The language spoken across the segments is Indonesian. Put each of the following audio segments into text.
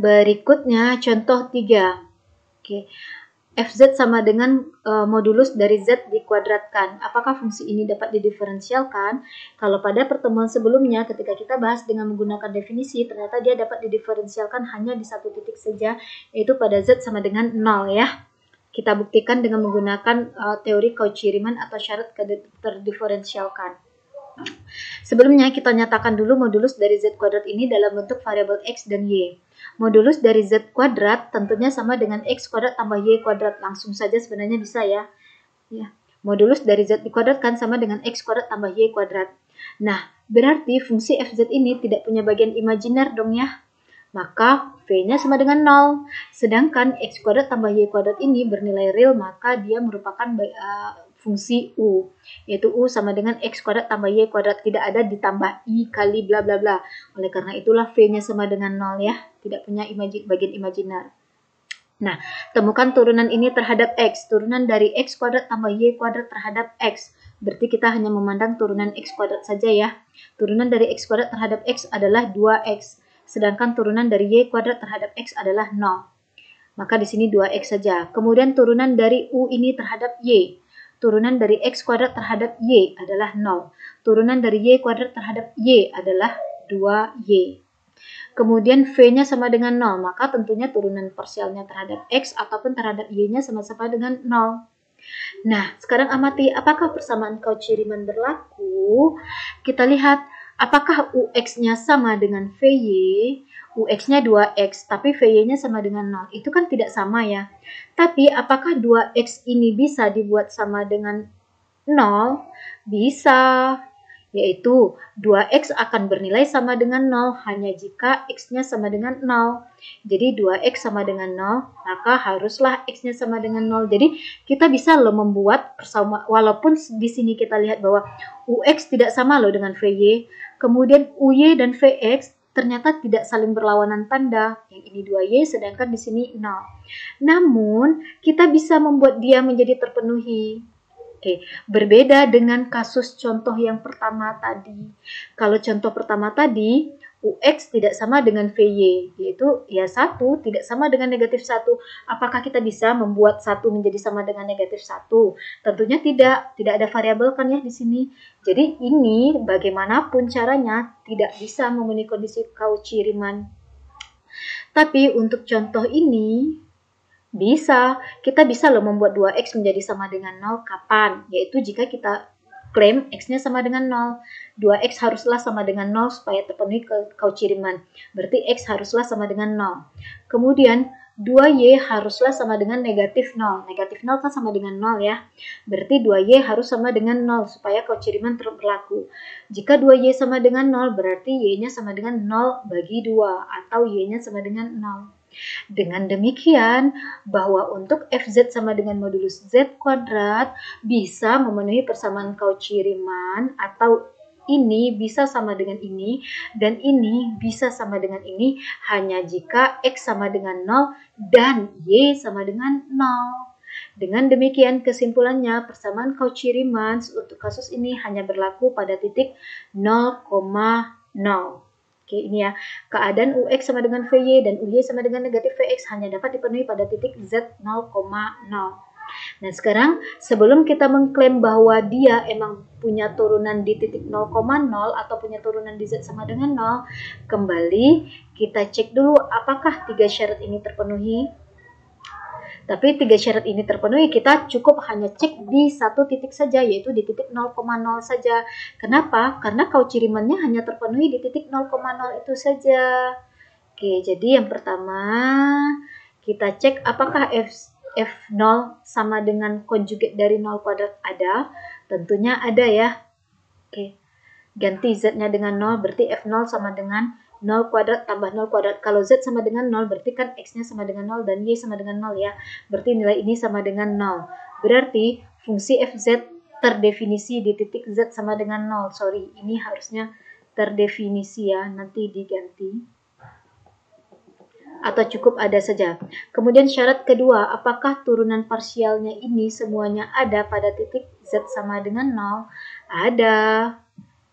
Berikutnya contoh 3. Oke. Fz sama dengan modulus dari Z dikuadratkan. Apakah fungsi ini dapat didiferensialkan? Kalau pada pertemuan sebelumnya ketika kita bahas dengan menggunakan definisi, ternyata dia dapat didiferensialkan hanya di satu titik saja, yaitu pada Z sama dengan 0 ya. Kita buktikan dengan menggunakan teori Cauchy-Riemann atau syarat terdiferensialkan. Sebelumnya kita nyatakan dulu modulus dari Z kuadrat ini dalam bentuk variabel X dan Y. Modulus dari Z kuadrat tentunya sama dengan X kuadrat tambah Y kuadrat. Langsung saja sebenarnya bisa ya. Modulus dari Z dikuadratkan sama dengan X kuadrat tambah Y kuadrat. Nah, berarti fungsi Fz ini tidak punya bagian imajiner dong ya. Maka V-nya sama dengan 0. Sedangkan X kuadrat tambah Y kuadrat ini bernilai real, maka dia merupakan fungsi U, yaitu U sama dengan X kuadrat tambah Y kuadrat, tidak ada ditambah I kali bla bla bla. Oleh karena itulah V-nya sama dengan 0 ya, tidak punya bagian imajiner. Nah, temukan turunan ini terhadap X, turunan dari X kuadrat tambah Y kuadrat terhadap X. Berarti kita hanya memandang turunan X kuadrat saja ya. Turunan dari X kuadrat terhadap X adalah 2X, sedangkan turunan dari Y kuadrat terhadap X adalah 0. Maka di sini 2X saja. Kemudian turunan dari U ini terhadap Y. Turunan dari X kuadrat terhadap Y adalah 0. Turunan dari Y kuadrat terhadap Y adalah 2Y. Kemudian V-nya sama dengan 0, maka tentunya turunan parsialnya terhadap X ataupun terhadap Y-nya sama-sama dengan 0. Nah, sekarang amati apakah persamaan Cauchy-Riemann berlaku. Kita lihat apakah UX-nya sama dengan VY. UX-nya 2X, tapi VY-nya sama dengan 0. Itu kan tidak sama ya. Tapi apakah 2X ini bisa dibuat sama dengan 0? Bisa. Yaitu 2X akan bernilai sama dengan 0 hanya jika X-nya sama dengan 0. Jadi 2X sama dengan 0, maka haruslah X-nya sama dengan 0. Jadi kita bisa loh membuat persamaan, walaupun di sini kita lihat bahwa UX tidak sama loh dengan VY. Kemudian UY dan VX ternyata tidak saling berlawanan tanda. Yang ini 2Y sedangkan di sini 0. Namun kita bisa membuat dia menjadi terpenuhi. Oke, berbeda dengan kasus contoh yang pertama tadi. Kalau contoh pertama tadi, UX tidak sama dengan VY, yaitu ya 1 tidak sama dengan negatif 1. Apakah kita bisa membuat 1 menjadi sama dengan negatif 1? Tentunya tidak ada variabel kan ya di sini. Jadi ini bagaimanapun caranya tidak bisa memenuhi kondisi Cauchy-Riemann. Tapi untuk contoh ini, kita bisa loh membuat 2X menjadi sama dengan 0. Kapan? Yaitu jika kita klaim X-nya sama dengan 0. 2X haruslah sama dengan 0 supaya terpenuhi Cauchy-Riemann. Berarti X haruslah sama dengan 0. Kemudian 2Y haruslah sama dengan negatif 0. Negatif 0 kan sama dengan 0 ya. Berarti 2Y harus sama dengan 0 supaya Cauchy-Riemann berlaku. Jika 2Y sama dengan 0 berarti Y-nya sama dengan 0 bagi 2 atau Y-nya sama dengan 0. Dengan demikian, bahwa untuk Fz sama dengan modulus Z kuadrat bisa memenuhi persamaan Cauchy-Riemann, atau ini bisa sama dengan ini, dan ini bisa sama dengan ini, hanya jika X sama dengan 0 dan Y sama dengan 0. Dengan demikian, kesimpulannya persamaan Cauchy-Riemann untuk kasus ini hanya berlaku pada titik 0,0. Oke, ini ya, keadaan UX sama dengan VY dan UY sama dengan negatif VX hanya dapat dipenuhi pada titik Z 0,0. Nah, sekarang sebelum kita mengklaim bahwa dia emang punya turunan di titik 0,0 atau punya turunan di Z sama dengan 0, kembali kita cek dulu apakah 3 syarat ini terpenuhi. Tapi 3 syarat ini terpenuhi, kita cukup hanya cek di satu titik saja, yaitu di titik 0,0 saja. Kenapa? Karena Cauchy-Riemann-nya hanya terpenuhi di titik 0,0 itu saja. Oke, jadi yang pertama kita cek apakah F0 sama dengan konjugat dari 0 kuadrat ada. Tentunya ada ya. Oke, ganti Z-nya dengan 0, berarti F0 sama dengan 0 kuadrat tambah 0 kuadrat. Kalau Z sama dengan 0, berarti kan X-nya sama dengan 0 dan Y sama dengan 0 ya. Berarti nilai ini sama dengan 0. Berarti fungsi Fz terdefinisi di titik Z sama dengan 0. Sorry, ini harusnya terdefinisi ya, nanti diganti. Atau cukup ada saja. Kemudian syarat kedua, apakah turunan parsialnya ini semuanya ada pada titik Z sama dengan 0? Ada.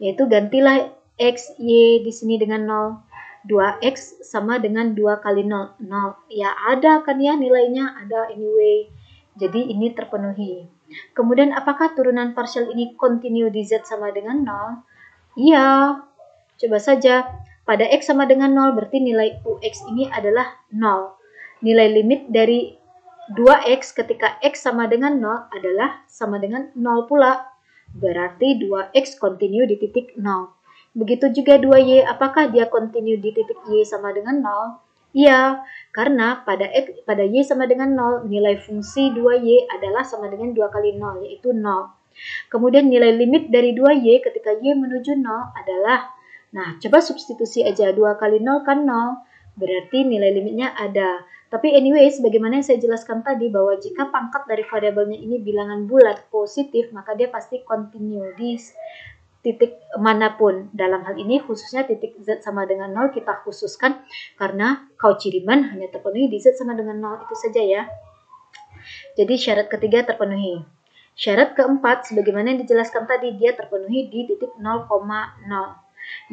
Yaitu gantilah X, Y di sini dengan 0. 2x sama dengan 2 kali 0. 0. Ya ada kan ya nilainya, ada anyway. Jadi ini terpenuhi. Kemudian apakah turunan partial ini continue di z sama dengan 0? Iya. Coba saja. Pada x sama dengan 0 berarti nilai ux ini adalah 0. Nilai limit dari 2x ketika x sama dengan 0 adalah sama dengan 0 pula. Berarti 2x continue di titik 0. Begitu juga 2y, apakah dia continue di titik y sama dengan 0? Iya, karena pada y sama dengan 0, nilai fungsi 2y adalah sama dengan 2 kali 0, yaitu 0. Kemudian nilai limit dari 2y ketika y menuju 0 adalah, nah coba substitusi aja, 2 kali 0 kan 0, berarti nilai limitnya ada. Tapi anyway, sebagaimana yang saya jelaskan tadi bahwa jika pangkat dari variabelnya ini bilangan bulat positif, maka dia pasti continue di titik manapun. Dalam hal ini khususnya titik z sama dengan 0 kita khususkan karena Cauchy-Riemann hanya terpenuhi di z sama dengan 0, itu saja ya. Jadi syarat ketiga terpenuhi. Syarat keempat sebagaimana yang dijelaskan tadi dia terpenuhi di titik 0,0.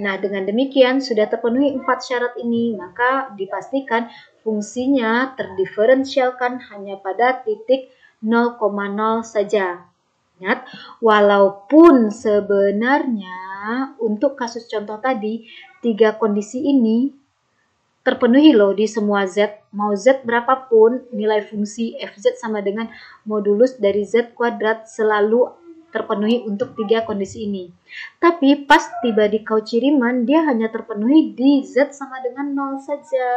Nah, dengan demikian sudah terpenuhi 4 syarat ini, maka dipastikan fungsinya terdiferensialkan hanya pada titik 0,0 saja. Ingat, walaupun sebenarnya untuk kasus contoh tadi, 3 kondisi ini terpenuhi loh di semua z, mau z berapapun, nilai fungsi fz sama dengan modulus dari z kuadrat selalu terpenuhi untuk 3 kondisi ini. Tapi pas tiba di Cauchy-Riemann, dia hanya terpenuhi di z sama dengan 0 saja.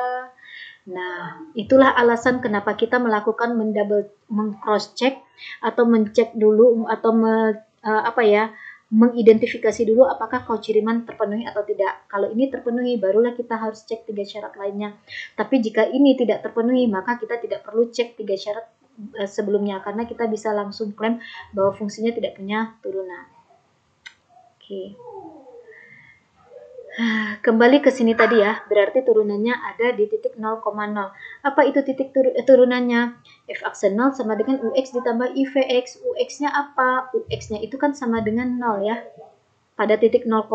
Nah, itulah alasan kenapa kita melakukan meng-cross check atau mencek dulu atau mengidentifikasi dulu apakah Cauchy-Riemann terpenuhi atau tidak. Kalau ini terpenuhi, barulah kita harus cek 3 syarat lainnya. Tapi jika ini tidak terpenuhi, maka kita tidak perlu cek 3 syarat sebelumnya karena kita bisa langsung klaim bahwa fungsinya tidak punya turunan. Oke. Kembali ke sini tadi ya, berarti turunannya ada di titik 0,0. Apa itu titik turunannya? F aksen 0 sama dengan UX ditambah IVX. UX-nya apa? UX-nya itu kan sama dengan 0 ya. Pada titik 0,0.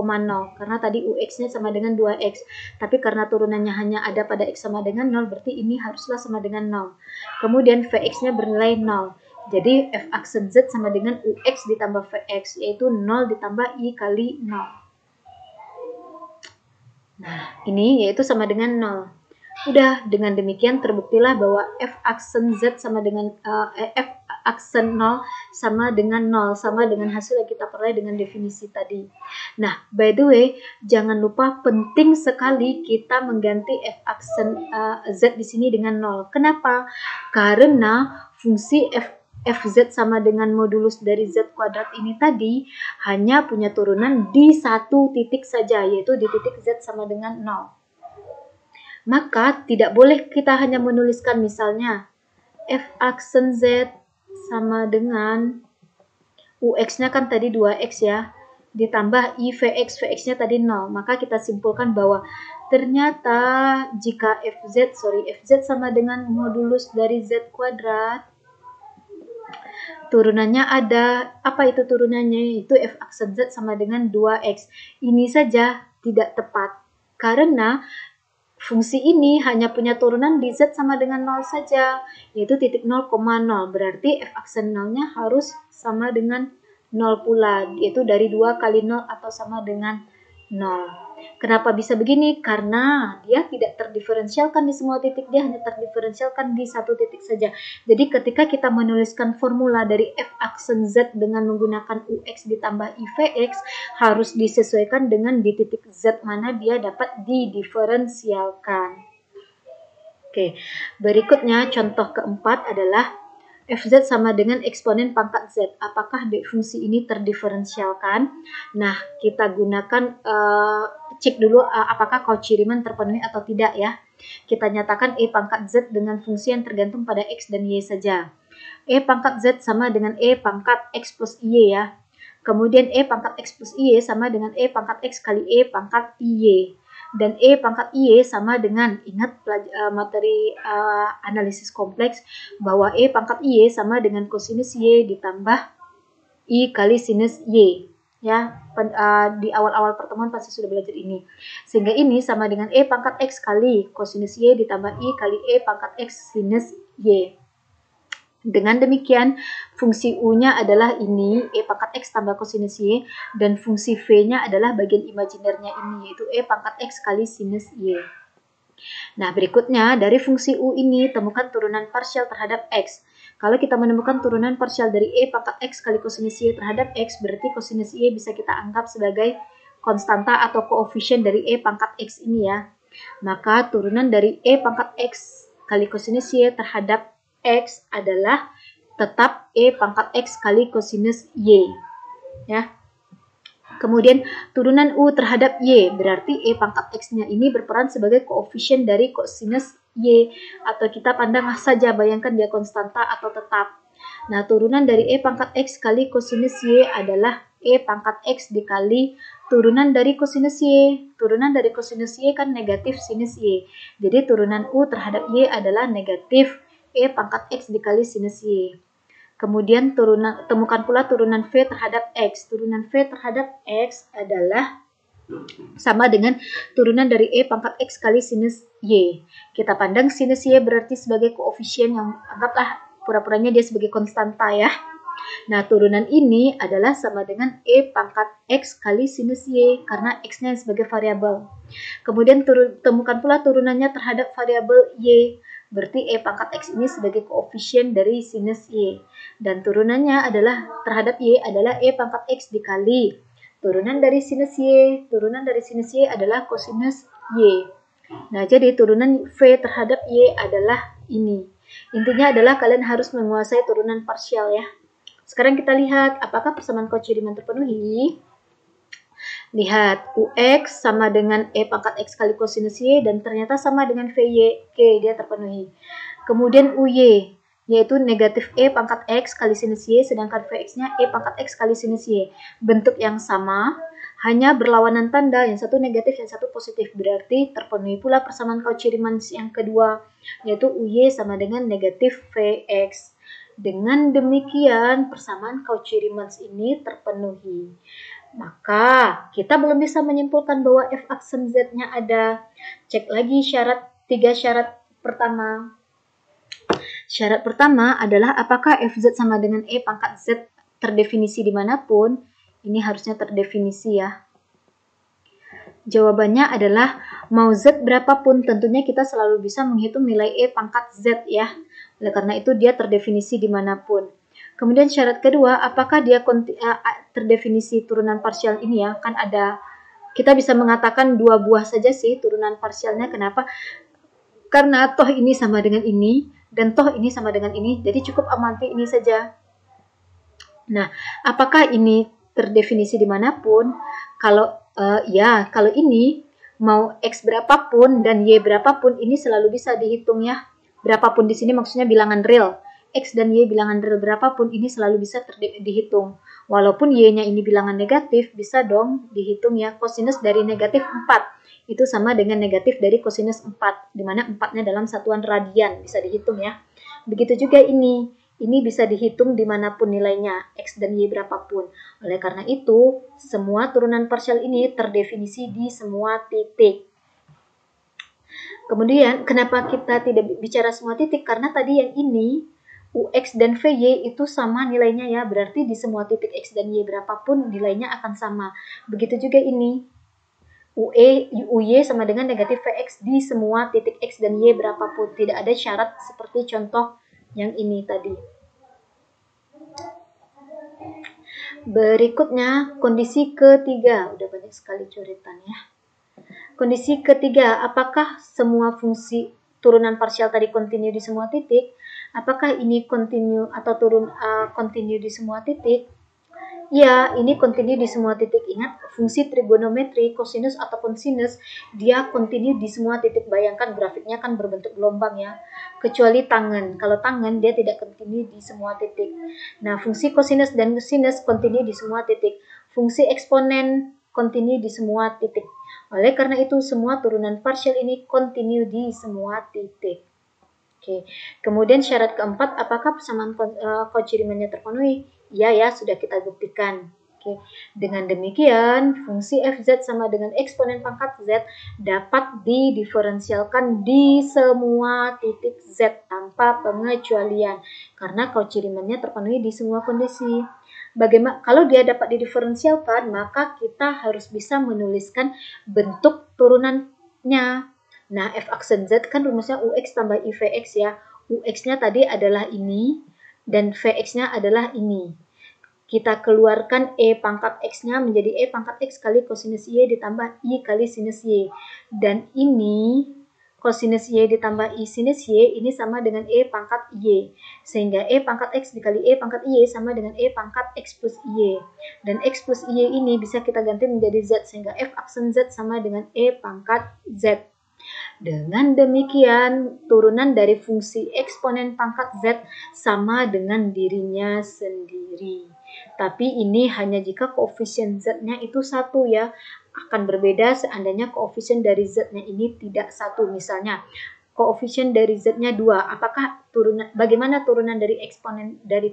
Karena tadi UX-nya sama dengan 2X. Tapi karena turunannya hanya ada pada X sama dengan 0, berarti ini haruslah sama dengan 0. Kemudian VX-nya bernilai 0. Jadi F aksen Z sama dengan UX ditambah VX, yaitu 0 ditambah I kali 0. Nah, ini yaitu sama dengan 0. Udah, dengan demikian terbuktilah bahwa F aksen Z sama dengan F aksen 0 sama dengan 0, sama dengan hasil yang kita peroleh dengan definisi tadi. Nah, by the way, jangan lupa penting sekali kita mengganti F aksen Z di sini dengan 0. Kenapa? Karena fungsi Fz sama dengan modulus dari Z kuadrat ini tadi hanya punya turunan di satu titik saja, yaitu di titik Z sama dengan 0. Maka tidak boleh kita hanya menuliskan misalnya F aksen Z sama dengan UX-nya kan tadi 2X ya, ditambah IVX, VX-nya tadi 0. Maka kita simpulkan bahwa ternyata jika FZ sama dengan modulus dari Z kuadrat, turunannya ada. Apa itu turunannya? Itu F aksen Z sama dengan 2X. Ini saja tidak tepat. Karena fungsi ini hanya punya turunan di Z sama dengan 0 saja. Yaitu titik 0,0. Berarti F aksen 0-nya harus sama dengan 0 pula. Yaitu dari 2 kali 0 atau sama dengan 0. Kenapa bisa begini? Karena dia tidak terdiferensialkan di semua titik, dia hanya terdiferensialkan di satu titik saja. Jadi ketika kita menuliskan formula dari F aksen Z dengan menggunakan UX ditambah IVX, harus disesuaikan dengan di titik Z mana dia dapat didiferensialkan. Oke, berikutnya contoh keempat adalah Fz sama dengan eksponen pangkat Z. Apakah fungsi ini terdiferensialkan? Nah, kita gunakan cek dulu apakah Cauchy-Riemann terpenuhi atau tidak ya. Kita nyatakan E pangkat Z dengan fungsi yang tergantung pada X dan Y saja. E pangkat Z sama dengan E pangkat X plus Y ya. Kemudian E pangkat X plus Y sama dengan E pangkat X kali E pangkat Y. Dan E pangkat Y sama dengan, ingat materi analisis kompleks, bahwa E pangkat Y sama dengan kosinus Y ditambah I kali sinus Y. Ya, di awal-awal pertemuan pasti sudah belajar ini. Sehingga ini sama dengan E pangkat X kali kosinus Y ditambah I kali E pangkat X sinus Y. Dengan demikian, fungsi U-nya adalah ini, E pangkat X tambah kosinus Y, dan fungsi V-nya adalah bagian imajinernya ini, yaitu E pangkat X kali sinus Y. Nah, berikutnya, dari fungsi U ini, temukan turunan parsial terhadap X. Kalau kita menemukan turunan parsial dari E pangkat X kali kosinus Y terhadap X, berarti kosinus Y bisa kita anggap sebagai konstanta atau koefisien dari E pangkat X ini ya. Maka turunan dari E pangkat X kali kosinus Y terhadap X adalah tetap E pangkat X kali kosinus Y. Ya. Kemudian turunan U terhadap Y, berarti E pangkat X-nya ini berperan sebagai koefisien dari kosinus Y, atau kita pandang saja, bayangkan dia konstanta atau tetap. Nah, turunan dari E pangkat X kali kosinus Y adalah E pangkat X dikali turunan dari kosinus Y. Turunan dari kosinus Y kan negatif sinus Y. Jadi turunan U terhadap Y adalah negatif E pangkat X dikali sinus Y. Kemudian temukan pula turunan V terhadap X. Turunan V terhadap X adalah sama dengan turunan dari E pangkat X kali sinus Y. Kita pandang sinus Y berarti sebagai koefisien yang anggaplah pura-puranya dia sebagai konstanta ya. Nah, turunan ini adalah sama dengan E pangkat X kali sinus Y karena X-nya sebagai variabel. Kemudian temukan pula turunannya terhadap variabel Y. Berarti E pangkat X ini sebagai koefisien dari sinus Y. Dan turunannya adalah terhadap Y adalah E pangkat X dikali turunan dari sinus Y. Turunan dari sinus Y adalah kosinus Y. Nah, jadi turunan V terhadap Y adalah ini. Intinya adalah kalian harus menguasai turunan parsial ya. Sekarang kita lihat apakah persamaan Cauchy-Riemann terpenuhi. Lihat, UX sama dengan E pangkat X kali kosinus Y dan ternyata sama dengan VY. Oke, dia terpenuhi. Kemudian UY, yaitu negatif E pangkat X kali sinus Y, sedangkan Vx-nya E pangkat X kali sinus Y. Bentuk yang sama, hanya berlawanan tanda, yang satu negatif, yang satu positif. Berarti terpenuhi pula persamaan Cauchy-Riemann yang kedua, yaitu UY sama dengan negatif Vx. Dengan demikian, persamaan Cauchy-Riemann ini terpenuhi. Maka kita belum bisa menyimpulkan bahwa f aksen z-nya ada. Cek lagi tiga syarat pertama. Syarat pertama adalah apakah fz sama dengan e pangkat z terdefinisi dimanapun. Ini harusnya terdefinisi ya. Jawabannya adalah mau z berapapun, tentunya kita selalu bisa menghitung nilai e pangkat z ya. Oleh karena itu dia terdefinisi dimanapun. Kemudian syarat kedua, apakah dia terdefinisi turunan parsial ini ya, kan ada, kita bisa mengatakan dua buah saja sih turunan parsialnya. Kenapa? Karena toh ini sama dengan ini, dan toh ini sama dengan ini, jadi cukup amati ini saja. Nah, apakah ini terdefinisi dimanapun? Kalau ya, kalau ini mau X berapapun dan Y berapapun, ini selalu bisa dihitung ya. Berapapun di sini maksudnya bilangan real. X dan Y bilangan real berapapun, ini selalu bisa dihitung. Walaupun Y-nya ini bilangan negatif, bisa dong dihitung ya. Kosinus dari negatif 4, itu sama dengan negatif dari kosinus 4, dimana 4-nya dalam satuan radian, bisa dihitung ya. Begitu juga ini bisa dihitung dimanapun nilainya, X dan Y berapapun. Oleh karena itu, semua turunan parsial ini terdefinisi di semua titik. Kemudian, kenapa kita tidak bicara semua titik? Karena tadi yang ini, UX dan VY itu sama nilainya ya, berarti di semua titik X dan Y berapapun nilainya akan sama. Begitu juga ini, UY sama dengan negatif Vx di semua titik X dan Y berapapun. Tidak ada syarat seperti contoh yang ini tadi. Berikutnya, kondisi ketiga. Udah banyak sekali coretan ya. Kondisi ketiga, apakah semua fungsi turunan parsial tadi kontinu di semua titik? Apakah ini kontinu atau kontinu di semua titik? Ya, ini kontinu di semua titik. Ingat, fungsi trigonometri, kosinus ataupun sinus, dia kontinu di semua titik. Bayangkan grafiknya kan berbentuk gelombang ya. Kecuali tangen. Kalau tangen, dia tidak kontinu di semua titik. Nah, fungsi kosinus dan sinus kontinu di semua titik. Fungsi eksponen kontinu di semua titik. Oleh karena itu, semua turunan parsial ini kontinu di semua titik. Oke. Kemudian syarat keempat, apakah persamaan Cauchy-Riemann-nya terpenuhi? Iya ya, sudah kita buktikan. Oke, dengan demikian fungsi fz sama dengan eksponen pangkat z dapat didiferensialkan di semua titik z tanpa pengecualian karena Cauchy Riemann-nya terpenuhi di semua kondisi. Bagaimana kalau dia dapat didiferensialkan, maka kita harus bisa menuliskan bentuk turunannya. Nah, f aksen z kan rumusnya ux tambah i vx ya. Ux-nya tadi adalah ini dan vx-nya adalah ini. Kita keluarkan E pangkat X-nya menjadi E pangkat X kali kosinus Y ditambah I kali sinus Y. Dan ini kosinus Y ditambah I sinus Y ini sama dengan E pangkat Y. Sehingga E pangkat X dikali E pangkat Y sama dengan E pangkat X plus Y. Dan X plus Y ini bisa kita ganti menjadi Z sehingga F aksen Z sama dengan E pangkat Z. Dengan demikian, turunan dari fungsi eksponen pangkat Z sama dengan dirinya sendiri. Tapi ini hanya jika koefisien Z-nya itu 1 ya. Akan berbeda seandainya koefisien dari Z-nya ini tidak 1. Misalnya, koefisien dari Z-nya 2. Apakah bagaimana turunan dari eksponen dari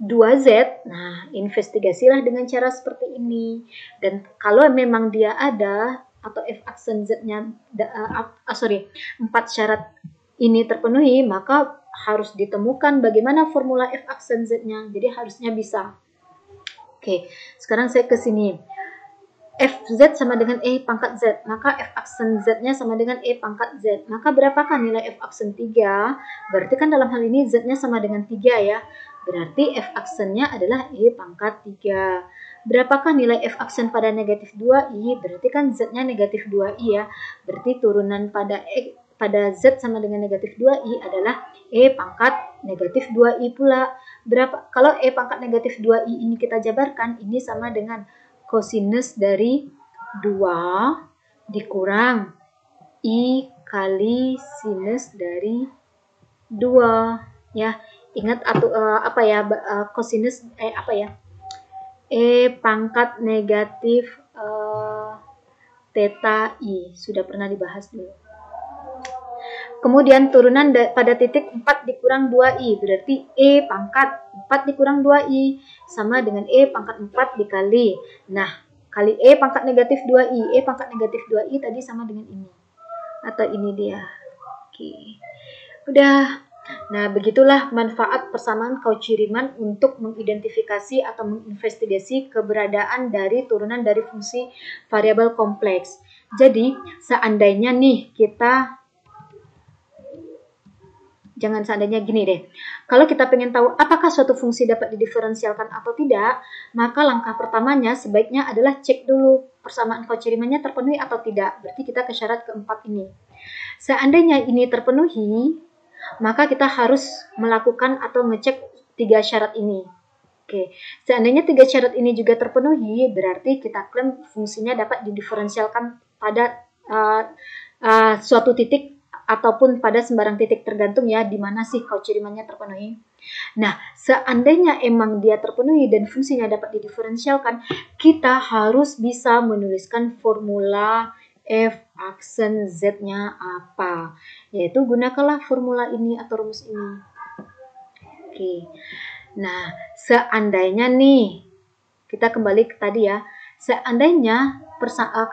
2Z? Nah, investigasilah dengan cara seperti ini. Dan kalau memang dia ada atau f aksen Z-nya 4 syarat ini terpenuhi, maka harus ditemukan bagaimana formula f aksen Z-nya. Jadi harusnya bisa. Oke, sekarang saya ke sini. Fz sama dengan E pangkat Z, maka f aksen Z-nya sama dengan E pangkat Z. Maka berapakah nilai f aksen 3? Berarti kan dalam hal ini Z-nya sama dengan 3 ya. Berarti f aksennya adalah E pangkat 3. Berapakah nilai f aksen pada negatif 2i? Berarti kan Z-nya negatif 2i ya. Berarti turunan pada Z sama dengan negatif 2i adalah E pangkat negatif 2i pula. Kalau E pangkat negatif 2i ini kita jabarkan, ini sama dengan kosinus dari 2 dikurang I kali sinus dari 2 ya. Ingat kosinus E pangkat negatif theta I sudah pernah dibahas dulu. Kemudian turunan pada titik 4 dikurang 2i berarti E pangkat 4 dikurang 2i sama dengan E pangkat 4 dikali. Nah, kali E pangkat negatif 2i. E pangkat negatif 2i tadi sama dengan ini. Atau ini dia. Oke. Udah. Nah, begitulah manfaat persamaan Cauchy-Riemann untuk mengidentifikasi atau menginvestigasi keberadaan dari turunan dari fungsi variabel kompleks. Jadi, seandainya nih jangan seandainya gini deh. Kalau kita pengen tahu apakah suatu fungsi dapat didiferensialkan atau tidak, maka langkah pertamanya sebaiknya adalah cek dulu persamaan Cauchy-Riemann-nya terpenuhi atau tidak. Berarti kita ke syarat keempat ini. Seandainya ini terpenuhi, maka kita harus melakukan atau ngecek 3 syarat ini. Oke, seandainya 3 syarat ini juga terpenuhi, berarti kita klaim fungsinya dapat didiferensialkan pada suatu titik ataupun pada sembarang titik, tergantung ya di mana sih Cauchy-Riemann-nya terpenuhi. Nah, seandainya emang dia terpenuhi dan fungsinya dapat didiferensialkan, kita harus bisa menuliskan formula f aksen Z-nya apa. Yaitu gunakanlah formula ini atau rumus ini. Oke. Nah, seandainya nih, kita kembali ke tadi ya. Seandainya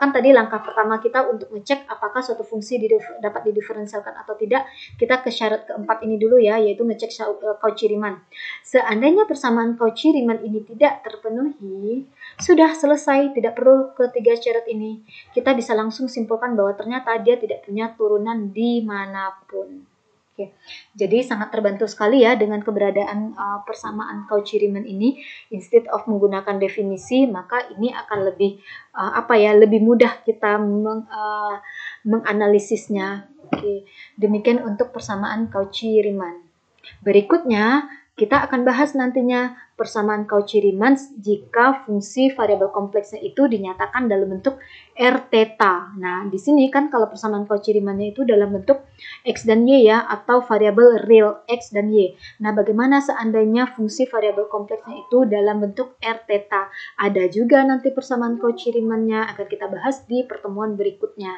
kan tadi langkah pertama kita untuk ngecek apakah suatu fungsi dapat didiferensialkan atau tidak, kita ke syarat keempat ini dulu ya, yaitu ngecek Cauchy-Riemann. Seandainya persamaan Cauchy-Riemann ini tidak terpenuhi, sudah selesai, tidak perlu ketiga syarat ini. Kita bisa langsung simpulkan bahwa ternyata dia tidak punya turunan dimanapun. Oke, jadi sangat terbantu sekali ya dengan keberadaan persamaan Cauchy-Riemann ini. Instead of menggunakan definisi, maka ini akan lebih lebih mudah kita menganalisisnya. Oke, demikian untuk persamaan Cauchy-Riemann. Berikutnya kita akan bahas nantinya persamaan Cauchy-Riemann jika fungsi variabel kompleksnya itu dinyatakan dalam bentuk R theta. Nah, di sini kan kalau persamaan Cauchy-Riemann-nya itu dalam bentuk X dan Y ya, atau variabel real X dan Y. Nah, bagaimana seandainya fungsi variabel kompleksnya itu dalam bentuk R theta? Ada juga nanti persamaan Cauchy-Riemann-nya, akan kita bahas di pertemuan berikutnya.